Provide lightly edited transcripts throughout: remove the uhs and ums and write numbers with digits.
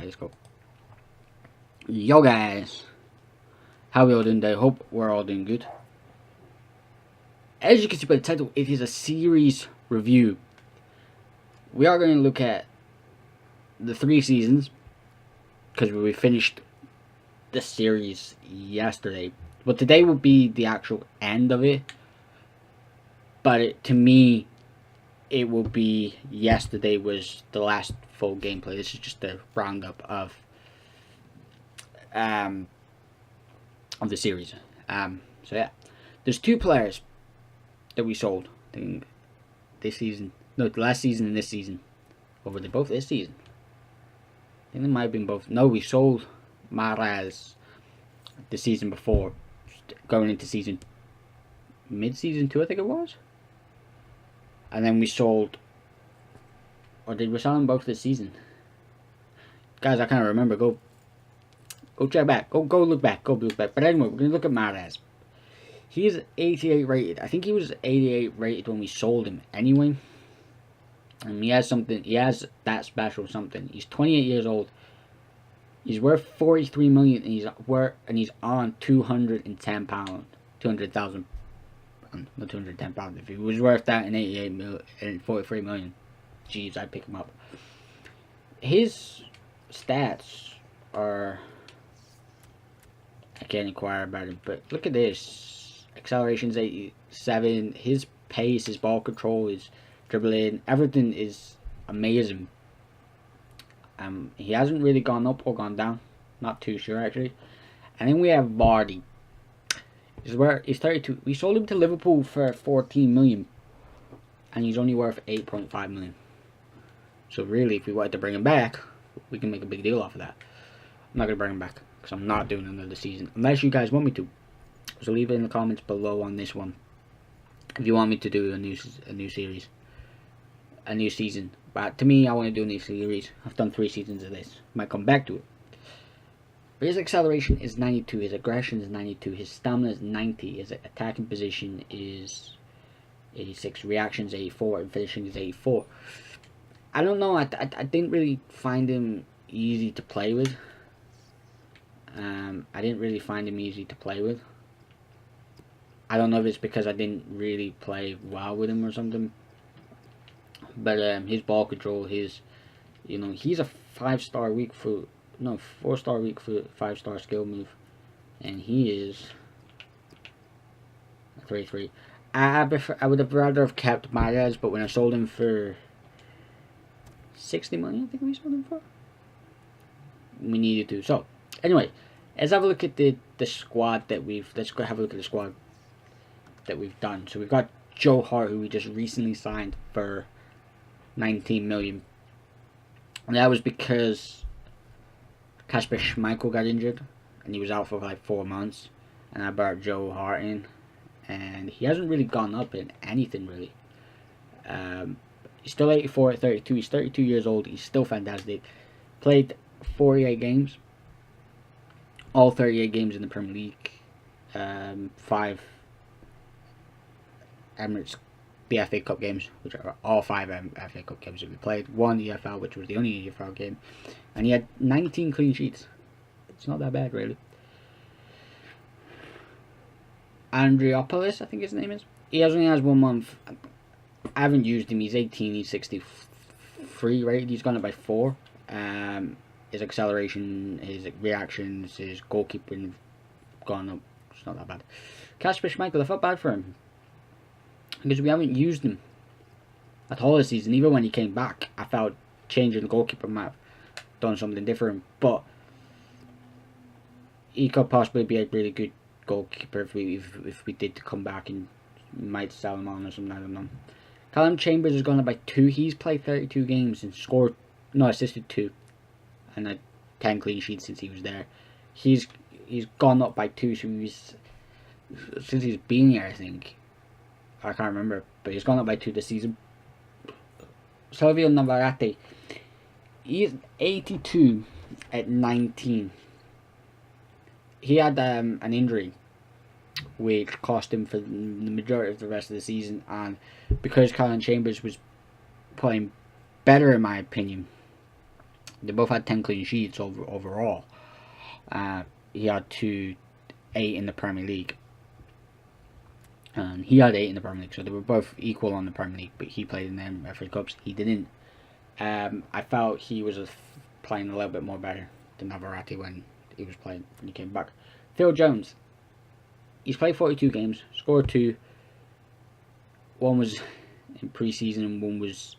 let's go. Yo guys, how we all doing today? Hope we're all doing good. As you can see by the title, it is a series review. We are going to look at the 3 seasons because we finished the series yesterday. But today will be the actual end of it. But to me, it will be yesterday was the last full gameplay. This is just a roundup of the series. So yeah, there's 2 players that we sold. I think this season, no, the last season and this season. Or were they both this season? I think they might have been both. No, we sold Mahrez the season before, going into season mid-season 2, I think it was. And then we sold, or did we sell them both this season? Guys, I can't remember. Go check back. Go look back. Go look back. But anyway, we're gonna look at Mahrez. He's 88 rated. I think he was 88 rated when we sold him anyway. And he has something. He has that special something. He's 28 years old. He's worth 43 million, and he's on 210 pound, 200,000. Not 210 pounds. If he was worth that in 88 million and 43 million, jeez, I'd pick him up. His stats are, I can't inquire about him, but look at this. Acceleration's 87. His pace, his ball control, his dribbling, everything is amazing. He hasn't really gone up or gone down. Not too sure actually. And then we have Vardy. He's 32. We sold him to Liverpool for 14 million, and he's only worth 8.5 million. So really, if we wanted to bring him back, we can make a big deal off of that. I'm not gonna bring him back because I'm not doing another season unless you guys want me to. So leave it in the comments below on this one if you want me to do a new series, a new season. But to me, I want to do a new series. I've done 3 seasons of this. Might come back to it. But his acceleration is 92, his aggression is 92, his stamina is 90, his attacking position is 86, reactions 84, and finishing is 84. I don't know, I didn't really find him easy to play with. I didn't really find him easy to play with. I don't know if it's because I didn't really play well with him or something. But his ball control, he's a 5-star weak foot. No, 4-star weak foot, 5-star skill move, and he is a 3-3. I would have rather have kept Mahrez, but when I sold him for 60 million, I think we sold him for, we needed to. So anyway, let's have a look at the squad that let's go have a look at the squad that we've done. So we've got Joe Hart, who we just recently signed for 19 million, and that was because Kasper Schmeichel got injured and he was out for like 4 months, and I brought Joe Hart in, and he hasn't really gone up in anything really. He's still 84 at 32. He's 32 years old. He's still fantastic. Played 48 games, all 38 games in the Premier League, 5 Emirates, the FA Cup games, which are all 5 FA Cup games that we played. 1 EFL, which was the only EFL game, and he had 19 clean sheets. It's not that bad, really. Andriopoulos, I think his name is. He only has 1 month. I haven't used him. He's 18. He's 63 rated. He's gone up by 4. His acceleration, his reactions, his goalkeeping gone up. It's not that bad. Kasper Schmeichel, I felt bad for him because we haven't used him at all this season. Even when he came back, I felt changing the goalkeeper might have done something different, but he could possibly be a really good goalkeeper if we did to come back, and might sell him on or something. I don't know. Callum Chambers has gone up by 2. He's played 32 games and assisted 2, and had 10 clean sheets since he was there. He's gone up by 2, so since he's been here, I think. I can't remember, but he's gone up by 2 this season. Silvio Navarrete, he's 82 at 19. He had an injury which cost him for the majority of the rest of the season, and because Callum Chambers was playing better in my opinion, They both had 10 clean sheets overall. He had 8 in the Premier League. And he had 8 in the Premier League, so they were both equal on the Premier League, but he played in them FA Cups. He didn't. I felt he was playing a little bit more better than Navarrete when he came back. Phil Jones, he's played 42 games, scored 2. One was in pre-season and one was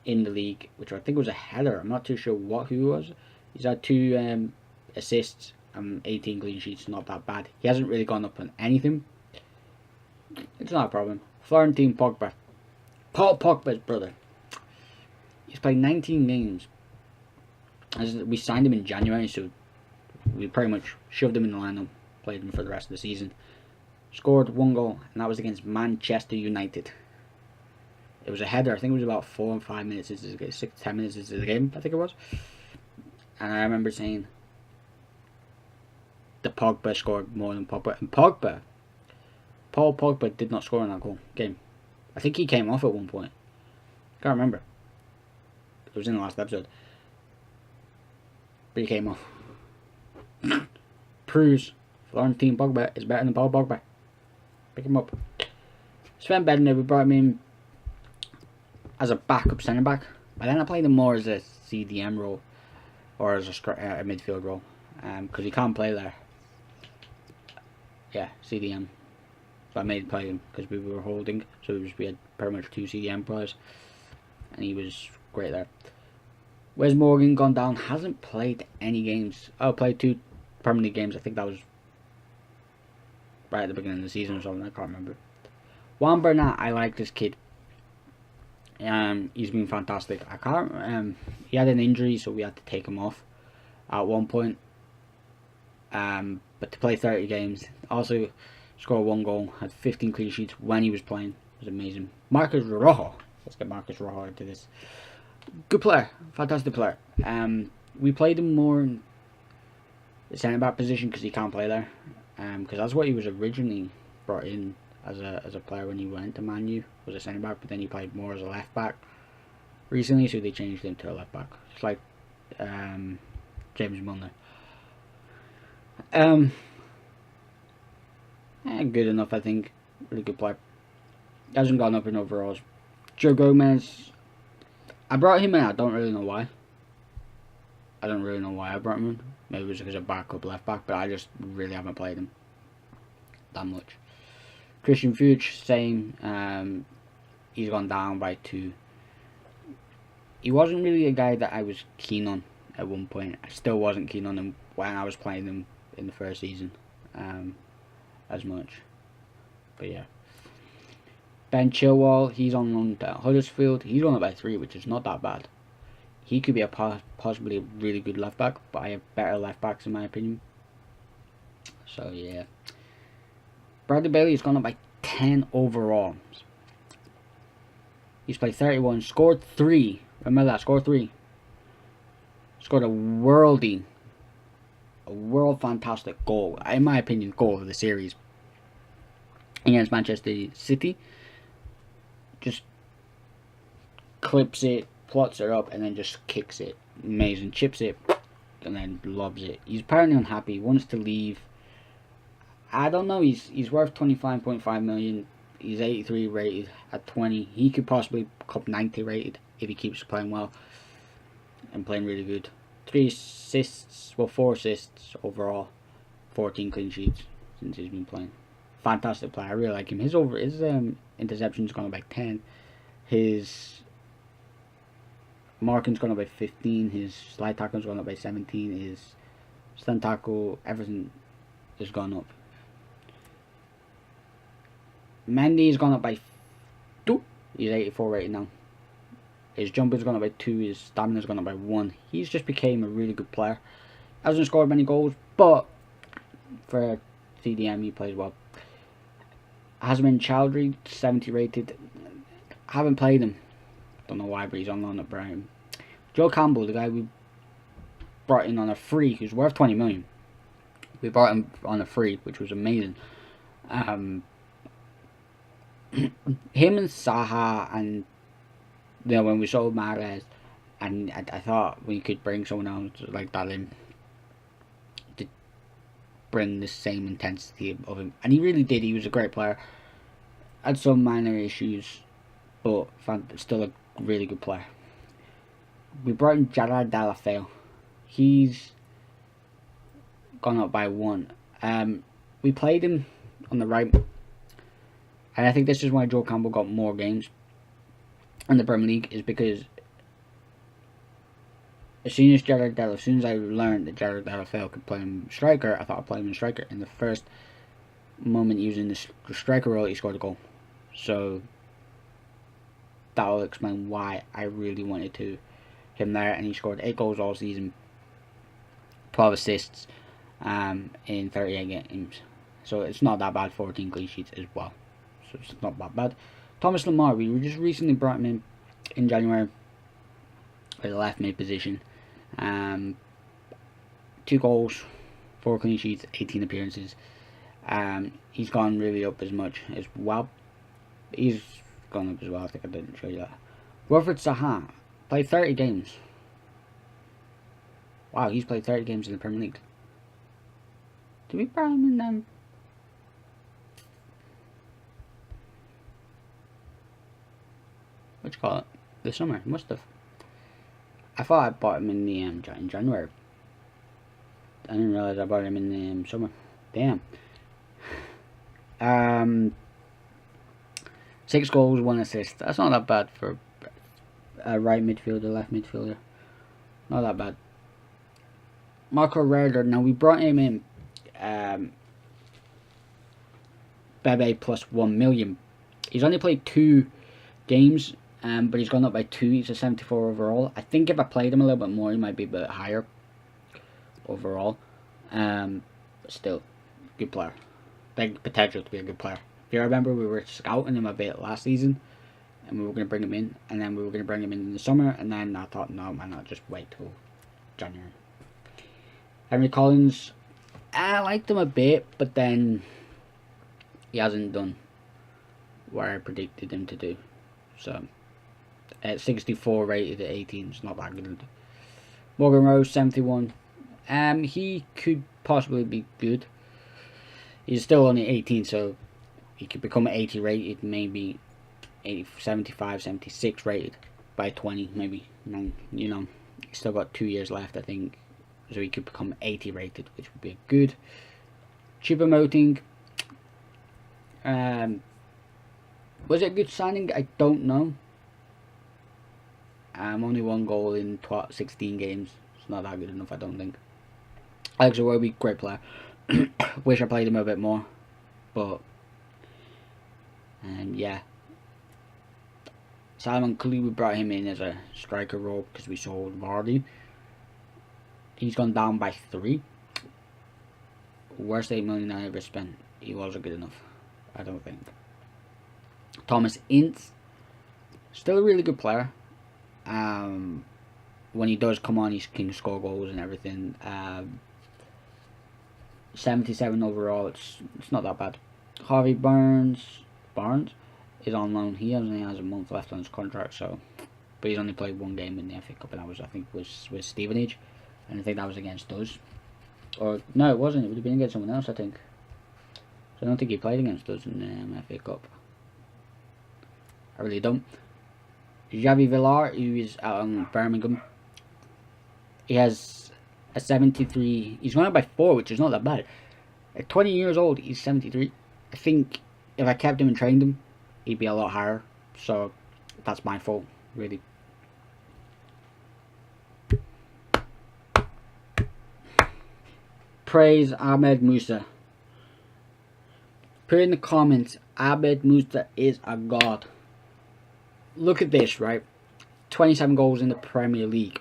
in the league, which I think was a header. I'm not too sure who was. He's had 2 assists and 18 clean sheets. Not that bad. He hasn't really gone up on anything. It's not a problem. Florentine Pogba, Paul Pogba's brother. He's played 19 games. We signed him in January, so we pretty much shoved him in the lineup, played him for the rest of the season. Scored 1 goal, and that was against Manchester United. It was a header. I think it was about 4 and 5 minutes into the game, 6 to 10 minutes into the game, I think it was. And I remember saying the Pogba scored more than Pogba. And Paul Pogba did not score in that game. I think he came off at one point. Can't remember. It was in the last episode. But he came off. Proves Florentine Pogba is better than Paul Pogba. Pick him up. Sven Bednar, we brought him in as a backup centre back. But then I played him more as a CDM role. Or as a midfield role. Because he can't play there. Yeah, CDM. So I made play him because we were holding, so we had pretty much 2 CDM players, and he was great there. Wes Morgan gone down, hasn't played any games. Oh, played 2 Premier League games. I think that was right at the beginning of the season or something. I can't remember. Juan Bernat, I like this kid. He's been fantastic. He had an injury, so we had to take him off at one point. But to play 30 games, also scored 1 goal, had 15 clean sheets when he was playing. It was amazing. Marcus Rojo. Let's get Marcus Rojo into this. Good player. Fantastic player. We played him more in the centre-back position because he can't play there. Because that's what he was originally brought in as a player when he went to Man U, was a centre-back, but then he played more as a left-back recently, so they changed him to a left-back. It's like James Milner. Good enough, I think. Really good player. Hasn't gone up in overalls. Joe Gomez, I brought him in. I don't really know why. I brought him in. Maybe it was because of backup left back, but I just really haven't played him that much. Christian Fuchs, same. He's gone down by 2. He wasn't really a guy that I was keen on at one point. I still wasn't keen on him when I was playing him in the first season. As much, but yeah. Ben Chilwell, he's on loan to Huddersfield. He's on by 3, which is not that bad. He could be possibly a really good left back, but I have better left backs in my opinion. So yeah. Bradley Bailey has gone up by 10 overall. He's played 31, scored 3. Remember that, scored 3. Scored a world fantastic goal, in my opinion, goal of the series against Manchester City. Just clips it, plots it up, and then just kicks it. Amazing. Chips it, and then lobs it. He's apparently unhappy, wants to leave. I don't know, he's worth 25.5 million. He's 83 rated at 20. He could possibly come 90 rated if he keeps playing well and playing really good. 4 assists overall, 14 clean sheets since he's been playing. Fantastic player. I really like him. His interception's gone up by 10. His marking's gone up by 15. His slide tackle's gone up by 17. His stand tackle, everything has gone up. Mendy's gone up by 2. He's 84 rated now. His jumper's gone up by 2. His stamina's gone up by 1. He's just became a really good player. Hasn't scored many goals, but for CDM he plays well. Hasman Chowdhury, 70 rated. Haven't played him. Don't know why, but he's on loan at Brighton. Joe Campbell, the guy we brought in on a free, who's worth 20 million. We brought him on a free, which was amazing. Him and Saha and when we sold Mahrez, and I thought we could bring someone else like that in to bring the same intensity of him, and he really did. He was a great player. Had some minor issues, but still a really good player. We brought in Gerard Deulofeu. He's gone up by 1. We played him on the right, and I think this is why Joe Campbell got more games in the Premier League, is because as soon as I learned that Gerard Deulofeu could play him striker, I thought I'd play him in striker. In the first moment using the striker role, he scored a goal. So that will explain why I really wanted him there, and he scored 8 goals all season, 12 assists in 38 games. So it's not that bad. 14 clean sheets as well. So it's not that bad. Thomas Lemar, we just recently brought him in January for the left mid position. 2 goals, 4 clean sheets, 18 appearances. He's gone really up as much as well. He's gone up as well. I think I didn't show you that. Wilfried Zaha played 30 games. Wow, he's played 30 games in the Premier League. Did we buy him in them? What you call it? The summer. Must have. I thought I bought him in the in January. I didn't realize I bought him in the summer. Damn. 6 goals, 1 assist. That's not that bad for a right midfielder, left midfielder. Not that bad. Marco Rerder. Now we brought him in. Bebe plus 1 million. He's only played 2 games, but he's gone up by 2. He's a 74 overall. I think if I played him a little bit more, he might be a bit higher overall. But still, good player. Big potential to be a good player. If you remember, we were scouting him a bit last season, and we were going to bring him in, and then we were going to bring him in the summer, and then I thought, no, why not just wait till January. Henry Collins, I liked him a bit, but then he hasn't done what I predicted him to do. So, at 64 rated at 18, it's not that good. Morgan Rose, 71. He could possibly be good. He's still only 18, so he could become 80 rated, maybe 80, 75, 76 rated by 20, maybe. You know, he's still got 2 years left, I think. So he could become 80 rated, which would be good. Choupo-Moting. Was it a good signing? I don't know. Only 1 goal in 16 games. It's not that good enough, I don't think. Alex Iwobi, great player. Wish I played him a bit more. But, yeah. Salomon Kalou, we brought him in as a striker role because we sold Vardy. He's gone down by 3. Worst 8 million I ever spent. He wasn't good enough, I don't think. Thomas Ince, still a really good player. When he does come on, he can score goals and everything. 77 overall. It's not that bad. Harvey Barnes is on loan. He only has a month left on his contract, so, but he's only played 1 game in the FA Cup, and that was, I think, was Stevenage, and I think that was against us. Or no, it wasn't. It would have been against someone else, I think. So I don't think he played against us in the FA Cup. I really don't. Javi Villar, who is out on Birmingham. He has a 73. He's gone up by 4, which is not that bad. At 20 years old, he's 73. I think if I kept him and trained him, he'd be a lot higher. So that's my fault, really. Praise Ahmed Musa. Put in the comments, Ahmed Musa is a god. Look at this, right? 27 goals in the Premier League.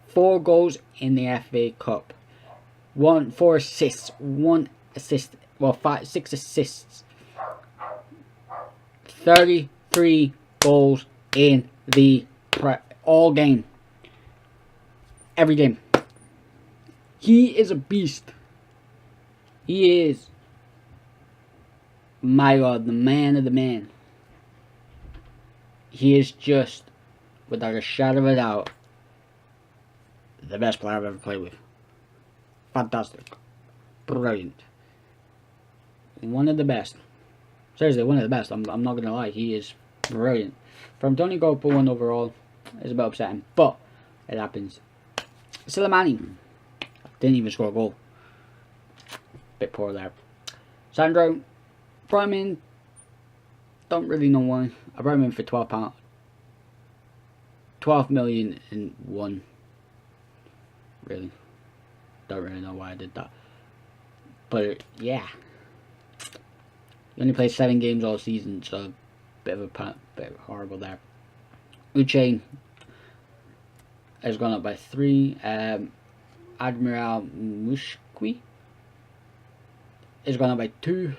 4 goals in the FA Cup. 4 assists. 1 assist. Well, 6 assists. 33 goals in the all game. Every game. He is a beast. He is, my God, the man of the man. He is just, without a shadow of a doubt, the best player I've ever played with. Fantastic. Brilliant. One of the best. Seriously, one of the best. I'm not going to lie. He is brilliant. From Tony go for 1 overall is a bit upsetting. But it happens. Silimani didn't even score a goal. Bit poor there. Sandro, brought him in. Don't really know why. I brought him in for £12. 12 million in one. Really. Don't really know why I did that. But yeah. He only played 7 games all season, so bit horrible there. Uche has gone up by 3. Admiral Mushkwi has gone up by 2.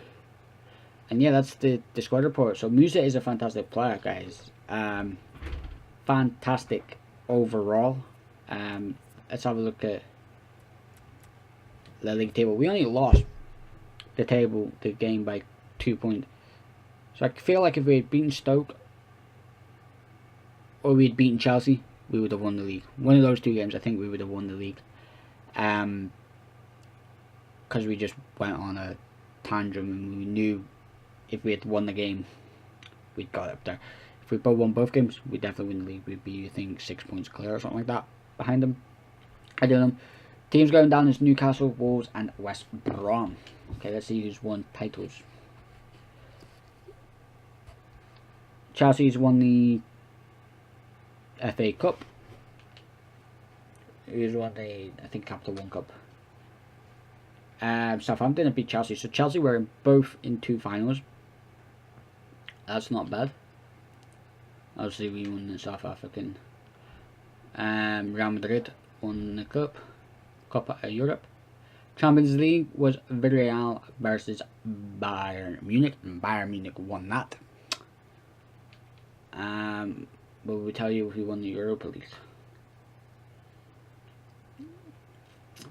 And yeah, that's the squad report. So Musa is a fantastic player, guys. Fantastic overall. Let's have a look at the league table. We only lost the game by 2 points. So I feel like if we had beaten Stoke or we had beaten Chelsea, we would have won the league. One of those 2 games, I think we would have won the league. Because we just went on a tantrum and we knew if we had won the game, we'd got up there. If we both won both games, we'd definitely win the league. We'd be, I think, 6 points clear or something like that behind them. I don't know. Teams going down is Newcastle, Wolves, and West Brom. Okay, let's see who's won titles. Chelsea's won the FA Cup. Who's won the, I think, Capital One Cup. Southampton have beat Chelsea. So Chelsea were both in 2 finals. That's not bad. Obviously, we won the South African. Real Madrid won the Cup. Copa Europe. Champions League was Villarreal versus Bayern Munich. And Bayern Munich won that. Will we tell you if we won the Europa League?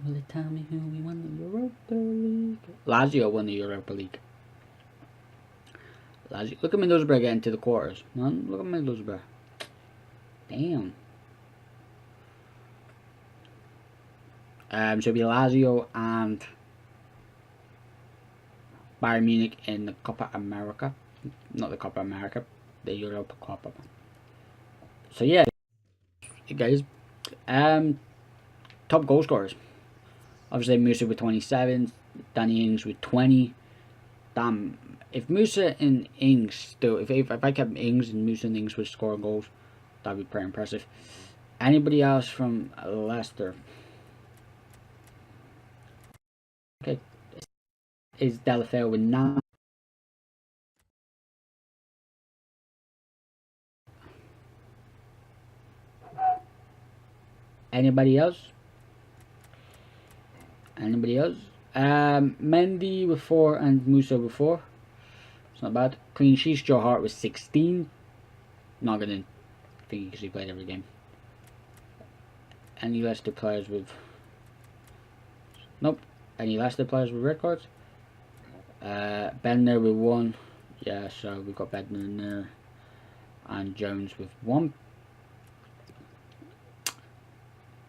Will it tell me who we won the Europa League? Lazio won the Europa League. Lazio. Look at Middlesbrough getting to the quarters. Man, look at Middlesbrough. Damn. So it'll be Lazio and Bayern Munich in the Copa America. Not the Copa America, the Europa Copa. So yeah, guys. Top goal scorers. Obviously Musa with 27, Danny Ings with 20. Damn, if Musa and Ings still, if I kept Ings and Musa and Ings would score goals, that'd be pretty impressive. Anybody else from Leicester? Okay, is Delafeu with 9. Anybody else? Anybody else? Mendy with 4 and Musa with 4. It's not bad. Clean sheets, Joe Hart with 16. Not gonna think because he played every game. Any Leicester players with... Nope. Any Leicester players with red cards? Bender with 1. Yeah, so we've got Bender in there. And Jones with 1.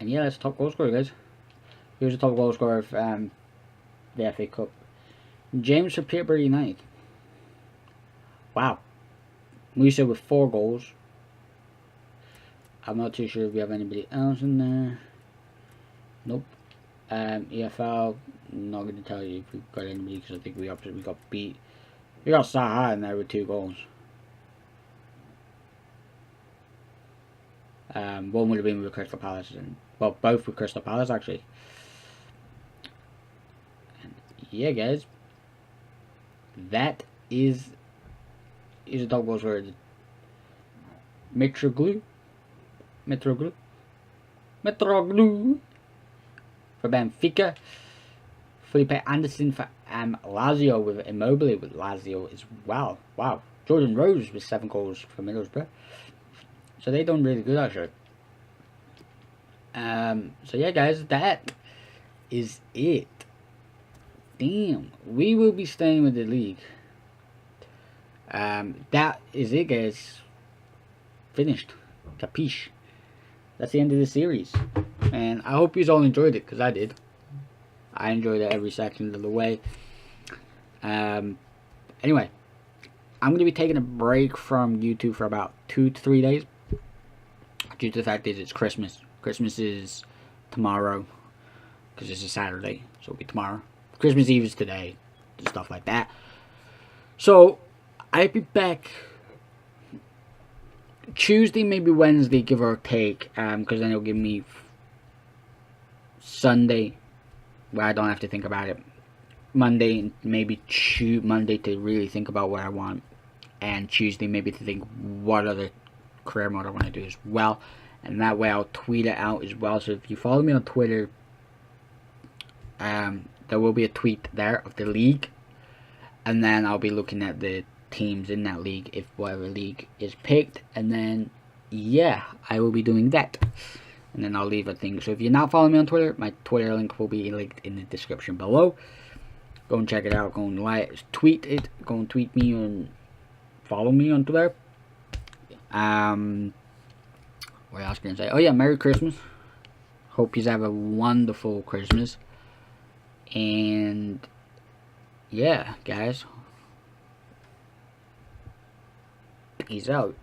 And yeah, that's top goal scorer, guys. Here's the top goal scorer of the FA Cup. James for Peterborough United. Wow. Musa with 4 goals. I'm not too sure if we have anybody else in there. Nope. EFL, not going to tell you if we've got anybody because I think we got beat. We got Saha in there with 2 goals. One would have been with Crystal Palace, and well, both with Crystal Palace actually. And yeah, guys, that is a top goal scorer. Mitroglou for Benfica. Felipe Anderson for Lazio with Immobile with Lazio as well. Wow. Jordan Rose with 7 goals for Middlesbrough. So they done really good actually. So yeah, guys, that is it. Damn, we will be staying with the league. That is it, guys. Finished. Capiche. that's the end of the series. And I hope you all enjoyed it, because I did. I enjoyed it every second of the way. Anyway, I'm going to be taking a break from YouTube for about 2 to 3 days. Due to the fact that it's Christmas. Christmas is tomorrow, because it's a Saturday, so it'll be tomorrow. Christmas Eve is today, and stuff like that. So, I'll be back Tuesday, maybe Wednesday, give or take, because then it'll give me Sunday, where I don't have to think about it. Monday, maybe Monday to really think about what I want, and Tuesday maybe to think what other career mode I want to do as well. And that way I'll tweet it out as well. So if you follow me on Twitter, there will be a tweet there of the league, and then I'll be looking at the teams in that league, if whatever league is picked, and then yeah, I will be doing that. And then I'll leave a thing. So if you're not following me on Twitter, my Twitter link will be linked in the description below. Go and check it out. Go and tweet it. Go and tweet me and follow me on Twitter. What else can I say? Oh yeah, Merry Christmas. Hope you have a wonderful Christmas. And yeah, guys. Peace out.